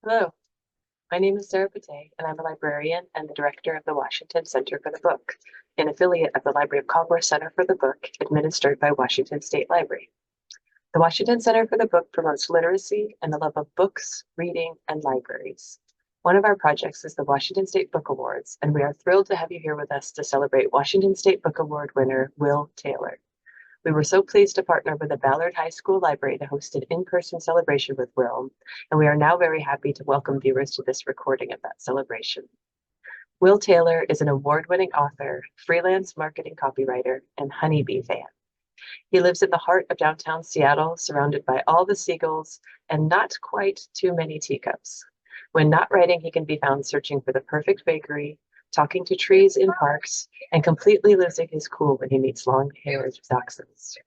Hello, my name is Sarah Pate, and I'm a librarian and the director of the Washington Center for the Book, an affiliate of the Library of Congress Center for the Book, administered by Washington State Library. The Washington Center for the Book promotes literacy and the love of books, reading, and libraries. One of our projects is the Washington State Book Awards, and we are thrilled to have you here with us to celebrate Washington State Book Award winner Will Taylor. We were so pleased to partner with the Ballard High School Library to host an in-person celebration with Will, and we are now very happy to welcome viewers to this recording of that celebration. Will Taylor is an award-winning author, freelance marketing copywriter, and honeybee fan. He lives in the heart of downtown Seattle, surrounded by all the seagulls and not quite too many teacups. When not writing, he can be found searching for the perfect bakery, talking to trees in parks, and completely losing his cool when he meets long-haired dachshunds.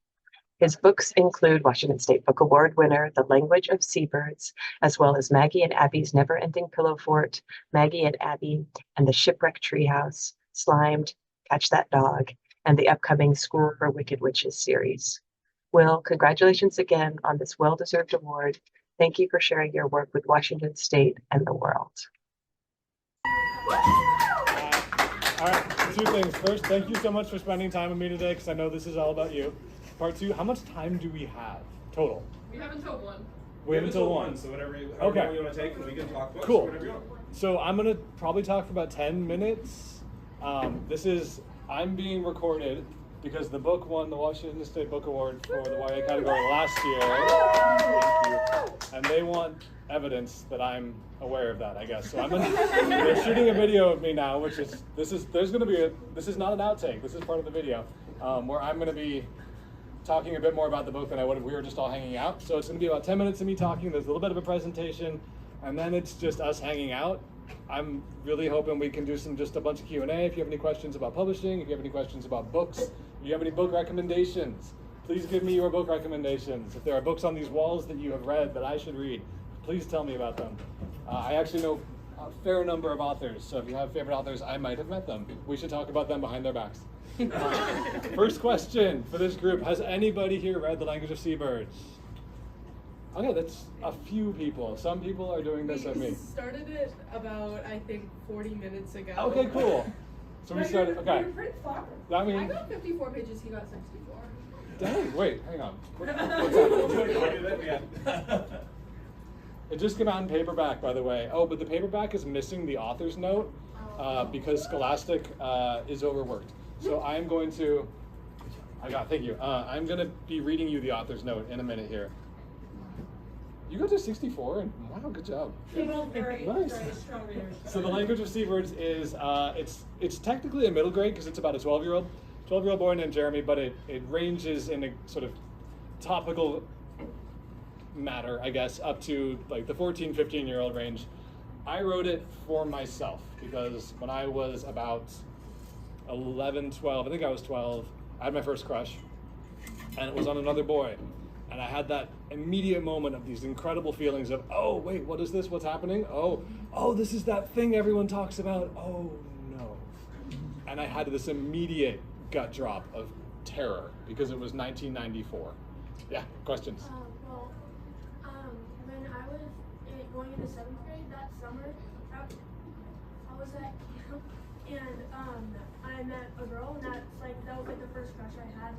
His books include Washington State Book Award winner The Language of Seabirds, as well as Maggie and Abby's Never-Ending Pillow Fort, Maggie and Abby and the Shipwreck Treehouse, Slimed, Catch That Dog, and the upcoming School for Wicked Witches series. Will, congratulations again on this well-deserved award. Thank you for sharing your work with Washington State and the world. All right, two things. First, thank you so much for spending time with me today, because I know this is all about you. Part two, how much time do we have total? We have until 1. We have until 1. So whatever you Okay. want to take, and we can talk books. Cool. Whatever you want. So I'm gonna probably talk for about 10 minutes. I'm being recorded because the book won the Washington State Book Award for the YA category last year. Thank you. And they want evidence that I'm aware of that, I guess. So they're shooting a video of me now, which is this is not an outtake. This is part of the video where I'm gonna be talking a bit more about the book than I would if we were just all hanging out. So it's gonna be about 10 minutes of me talking. There's a little bit of a presentation, and then it's just us hanging out. I'm really hoping we can do just a bunch of Q&A. If you have any questions about publishing, if you have any questions about books, if you have any book recommendations, please give me your book recommendations. If there are books on these walls that you have read that I should read, please tell me about them. I actually know a fair number of authors, so if you have favorite authors, I might have met them. We should talk about them behind their backs. First question for this group: has anybody here read The Language of Seabirds? Okay, that's a few people. Some people are doing this at me. We started it about, I think, 40 minutes ago. Okay, cool. So we started, okay. You're pretty far. I mean, I got 54 pages, he got 64. dang, wait, hang on. What's happening? It just came out in paperback, by the way. Oh, but the paperback is missing the author's note because Scholastic is overworked. So I'm going to, thank you. I'm going to be reading you the author's note in a minute here. You got to 64, and wow, good job. Nice. So The Language of Seabirds is, it's technically a middle grade because it's about a 12-year-old boy named Jeremy, but it ranges in a sort of topical matter, I guess, up to like the 14, 15-year-old range. I wrote it for myself because when I was about 11, 12, I think I was 12, I had my first crush, and it was on another boy. And I had that immediate moment of these incredible feelings of, oh, wait, what is this? What's happening? Oh, this is that thing everyone talks about. Oh, no. And I had this immediate gut drop of terror because it was 1994. Yeah, questions? When I was going into 7th grade that summer, I was at camp, and I met a girl, and that was like the first crush I had,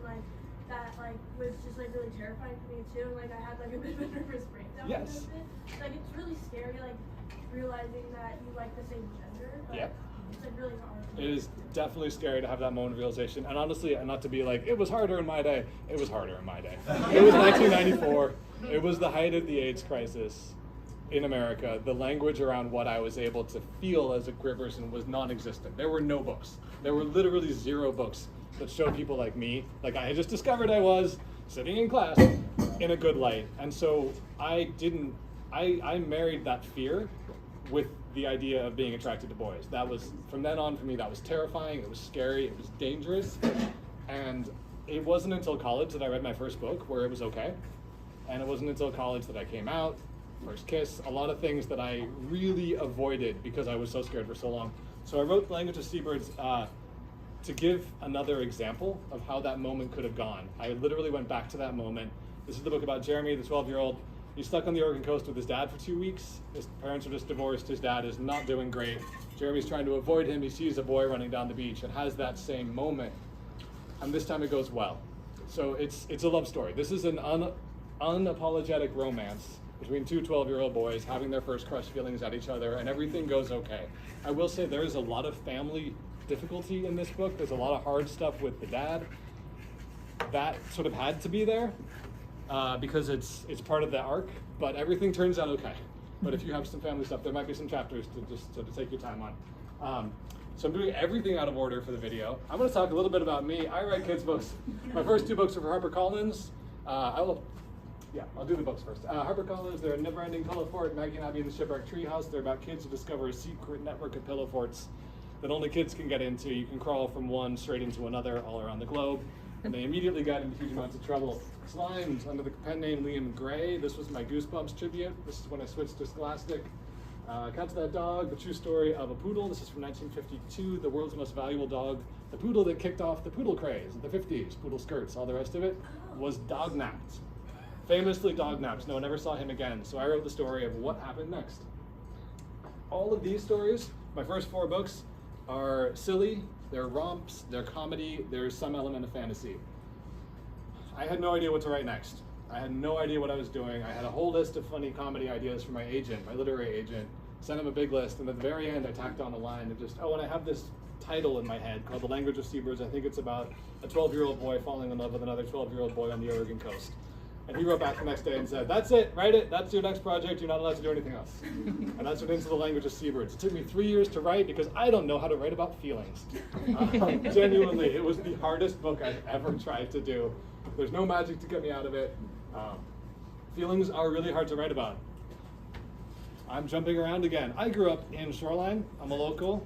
that was just really terrifying for me too. I had a bit of a nervous breakdown. Yes. It's really scary, realizing that you like the same gender. Yep. It's really hard. It is definitely scary to have that moment of realization. And honestly, not to be it was harder in my day. It was harder in my day. It was 1994. It was the height of the AIDS crisis in America. The language around what I was able to feel as a queer person was non-existent. There were no books. There were literally 0 books that show people like me, like I had just discovered I was, sitting in class, in a good light. And so I married that fear with the idea of being attracted to boys. That was, from then on for me, that was terrifying, it was scary, it was dangerous. And it wasn't until college that I read my first book where it was okay. And it wasn't until college that I came out, first kiss, a lot of things that I really avoided because I was so scared for so long. So I wrote The Language of Seabirds to give another example of how that moment could have gone. I literally went back to that moment. This is the book about Jeremy, the 12-year-old. He's stuck on the Oregon coast with his dad for 2 weeks. His parents are just divorced. His dad is not doing great. Jeremy's trying to avoid him. He sees a boy running down the beach and has that same moment. And this time it goes well. So it's a love story. This is an unapologetic romance between two 12-year-old boys having their first crush feelings at each other, and everything goes okay. I will say there is a lot of family difficulty in this book. There's a lot of hard stuff with the dad. That sort of had to be there because it's part of the arc, but everything turns out okay. But if you have some family stuff, there might be some chapters to just to take your time on. So I'm doing everything out of order for the video. I'm going to talk a little bit about me. I write kids' books. My first 2 books are for HarperCollins. I'll do the books first. HarperCollins, they're Never Ending Pillow Fort, Maggie and Abby and the Shipwreck Treehouse. They're about kids who discover a secret network of pillow forts that only kids can get into. You can crawl from one straight into another all around the globe. And they immediately got into huge amounts of trouble. Slimes, under the pen name Liam Gray. This was my Goosebumps tribute. This is when I switched to Scholastic. Cat's That Dog, The True Story of a Poodle. This is from 1952, the world's most valuable dog. The poodle that kicked off the poodle craze in the 50s. Poodle skirts, all the rest of it was dog-napped. Famously dog-napped. No one ever saw him again. So I wrote the story of what happened next. All of these stories, my first 4 books, are silly, they're romps, they're comedy, there's some element of fantasy. I had no idea what to write next. I had no idea what I was doing. I had a whole list of funny comedy ideas for my agent, my literary agent, sent him a big list, and at the very end I tacked on a line of just, and I have this title in my head called The Language of Seabirds. I think it's about a 12-year-old boy falling in love with another 12-year-old boy on the Oregon coast. And he wrote back the next day and said, that's it, write it, that's your next project, you're not allowed to do anything else. And that's what Into the Language of Seabirds. It took me 3 years to write because I don't know how to write about feelings. Genuinely, it was the hardest book I've ever tried to do. There's no magic to get me out of it. Feelings are really hard to write about. I'm jumping around again. I grew up in Shoreline, I'm a local.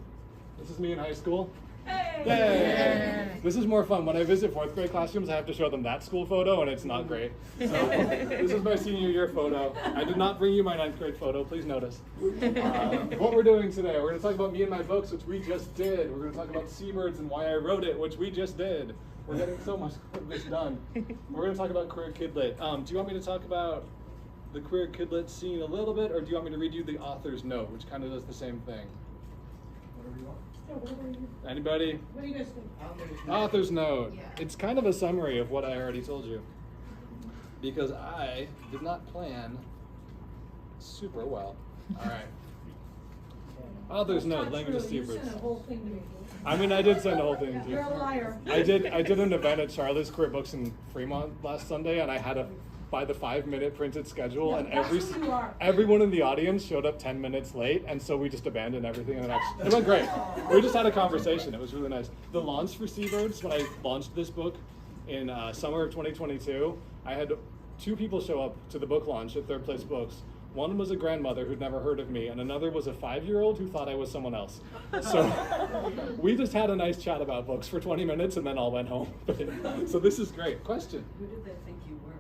This is me in high school. Hey! Yay! This is more fun. When I visit 4th grade classrooms, I have to show them that school photo, and it's not great. So this is my senior year photo. I did not bring you my 9th grade photo. Please notice. What we're doing today, we're going to talk about me and my books, which we just did. We're going to talk about Seabirds and why I wrote it, which we just did. We're getting so much of this done. We're going to talk about queer kidlit. Do you want me to talk about the queer kidlit scene a little bit, or do you want me to read you the author's note, which kind of does the same thing? Whatever you want. Anybody? What do you guys think? Author's note. Yeah. It's kind of a summary of what I already told you. Because I did not plan super well. All right. Author's note, Language of Seabirds. You sent a whole thing to me. I mean, I did send a whole thing to you. You're a liar. I did an event at Charlotte's Queer Books in Fremont last Sunday, and I had a by the 5-minute printed schedule, and everyone in the audience showed up 10 minutes late, and so we just abandoned everything, and it went great. We just had a conversation. It was really nice. The launch for Seabirds, when I launched this book in summer of 2022, I had 2 people show up to the book launch at Third Place Books. One was a grandmother who'd never heard of me, and another was a 5-year-old who thought I was someone else. So we just had a nice chat about books for 20 minutes and then all went home. So this is great. Question? Who did they think you were?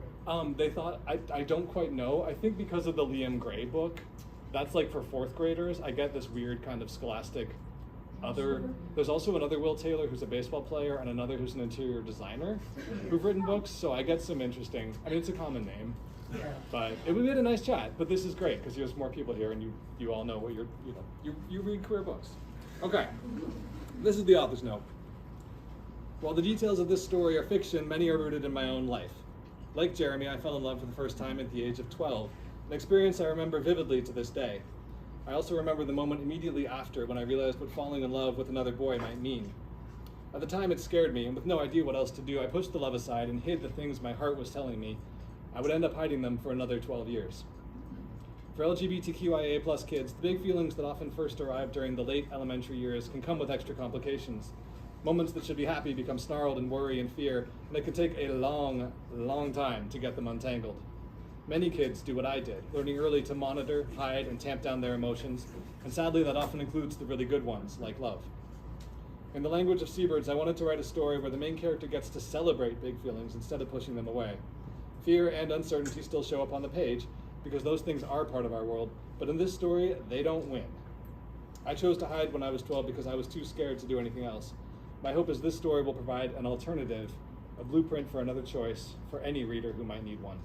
They thought, I don't quite know. I think because of the Liam Gray book, that's like for 4th graders. I get this weird kind of scholastic other. There's also another Will Taylor who's a baseball player and another who's an interior designer who've written books. So I get some interesting, I mean, it's a common name. Yeah. But we had a nice chat. But this is great because there's more people here and you all know what you read queer books. Okay, this is the author's note. While the details of this story are fiction, many are rooted in my own life. Like Jeremy, I fell in love for the first time at the age of 12, an experience I remember vividly to this day. I also remember the moment immediately after when I realized what falling in love with another boy might mean. At the time it scared me, and with no idea what else to do, I pushed the love aside and hid the things my heart was telling me. I would end up hiding them for another 12 years. For LGBTQIA+ kids, the big feelings that often first arrive during the late elementary years can come with extra complications. Moments that should be happy become snarled in worry and fear, and it can take a long, long time to get them untangled. Many kids do what I did, learning early to monitor, hide, and tamp down their emotions, and sadly that often includes the really good ones, like love. In the Language of Seabirds, I wanted to write a story where the main character gets to celebrate big feelings instead of pushing them away. Fear and uncertainty still show up on the page, because those things are part of our world, but in this story, they don't win. I chose to hide when I was 12 because I was too scared to do anything else. My hope is this story will provide an alternative, a blueprint for another choice for any reader who might need one.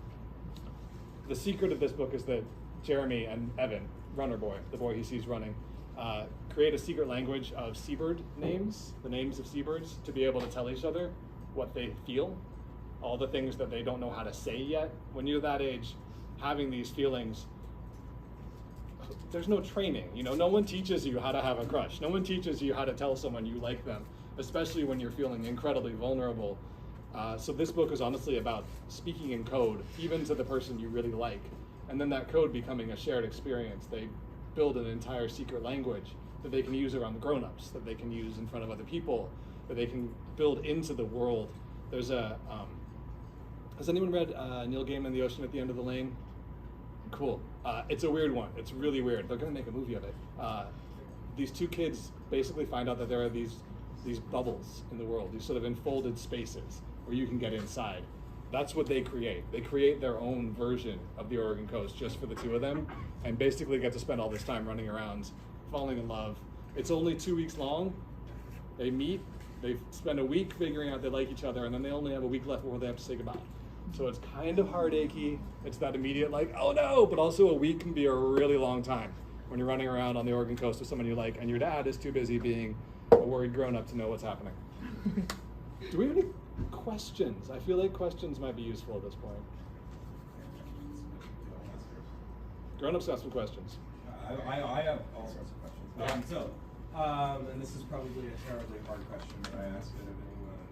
the secret of this book is that Jeremy and Evan, runner boy, the boy he sees running, create a secret language of seabird names, the names of seabirds, to be able to tell each other what they feel, all the things that they don't know how to say yet. When you're that age, having these feelings, there's no training. You know, no one teaches you how to have a crush. No one teaches you how to tell someone you like them, especially when you're feeling incredibly vulnerable. So this book is honestly about speaking in code, even to the person you really like, and then that code becoming a shared experience. They build an entire secret language that they can use around the grown-ups, that they can use in front of other people, that they can build into the world. There's a, has anyone read Neil Gaiman, The Ocean at the End of the Lane? Cool. It's a weird one. It's really weird. They're gonna make a movie of it. These two kids basically find out that there are these bubbles in the world, these sort of enfolded spaces where you can get inside. That's what they create. They create their own version of the Oregon coast just for the two of them, and basically get to spend all this time running around, falling in love. It's only 2 weeks long. They meet, they spend a week figuring out they like each other, and then they only have a week left before they have to say goodbye. So it's kind of heartachy. It's that immediate like, oh no, but also a week can be a really long time when you're running around on the Oregon coast with someone you like, and your dad is too busy being a worried grown-up to know what's happening. Do we have any questions? I feel like questions might be useful at this point. Grown-ups got some questions. I have all sorts of questions. And this is probably a terribly hard question, but I ask it of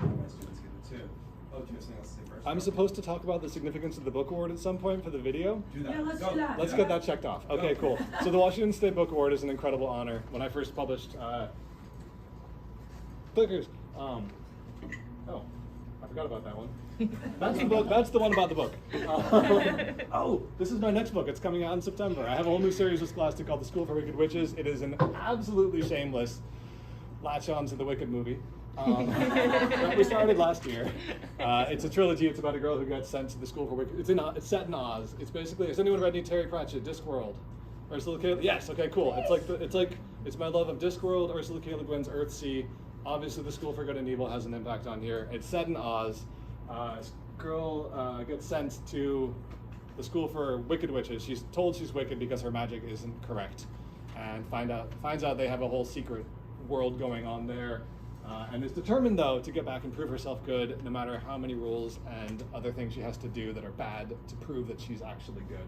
anyone, my students get it too. Oh, do you have something else to say first? I'm supposed to talk about the significance of the book award at some point for the video. Do that. Yeah, let's Go. do that. Let's get that checked off. Okay, cool. So the Washington State Book Award is an incredible honor. When I first published, clickers. Oh, I forgot about that one. That's the book. That's the one about the book. Oh, this is my next book. It's coming out in September. I have a whole new series with Scholastic called The School for Wicked Witches. It is an absolutely shameless latch-on to the Wicked movie. That we started last year. It's a trilogy. It's about a girl who gets sent to the school for Wicked. It's set in Oz. It's basically. Has anyone read any Terry Pratchett, Discworld? Ursula K. Yes. Okay. Cool. It's my love of Discworld. Ursula K. Le Guin's Earthsea. Obviously, the School for Good and Evil has an impact on here. It's set in Oz. This girl gets sent to the school for Wicked Witches. She's told she's wicked because her magic isn't correct, and finds out they have a whole secret world going on there, and is determined though to get back and prove herself good, no matter how many rules and other things she has to do that are bad to prove that she's actually good.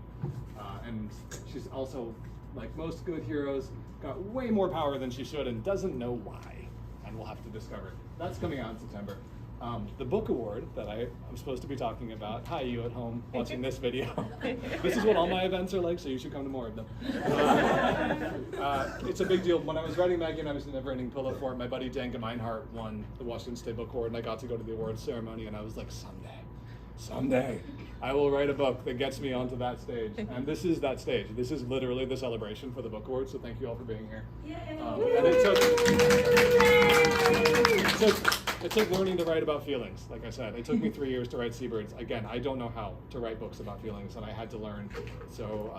And she's also, like most good heroes, got way more power than she should and doesn't know why, and we'll have to discover. That's coming out in September. The book award that I'm supposed to be talking about, hi you at home watching this video. This is what all my events are like, so you should come to more of them. It's a big deal. When I was writing Maggie and I was in Never Ending Pillow Fort, my buddy Dan Gemeinhart won the Washington State Book Award, and I got to go to the awards ceremony, and I was like, someday, I will write a book that gets me onto that stage. And this is that stage. This is literally the celebration for the book award, so thank you all for being here. And it took learning to write about feelings. Like I said, it took me 3 years to write Seabirds. Again, I don't know how to write books about feelings, and I had to learn. So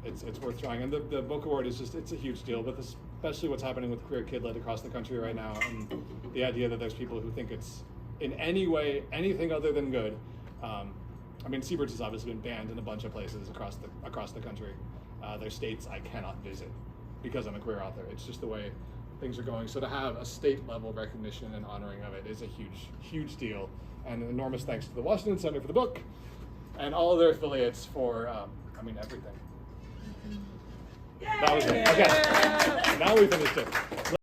it's worth trying. And the book award is just, it's a huge deal, but especially what's happening with queer kid lit across the country right now, and the idea that there's people who think it's in any way anything other than good. I mean, Seabirds has obviously been banned in a bunch of places across the country. There's states I cannot visit because I'm a queer author. It's just the way things are going. So to have a state level recognition and honoring of it is a huge deal. And an enormous thanks to the Washington Center for the book and all of their affiliates for, everything. That was it. Okay, now we finished it.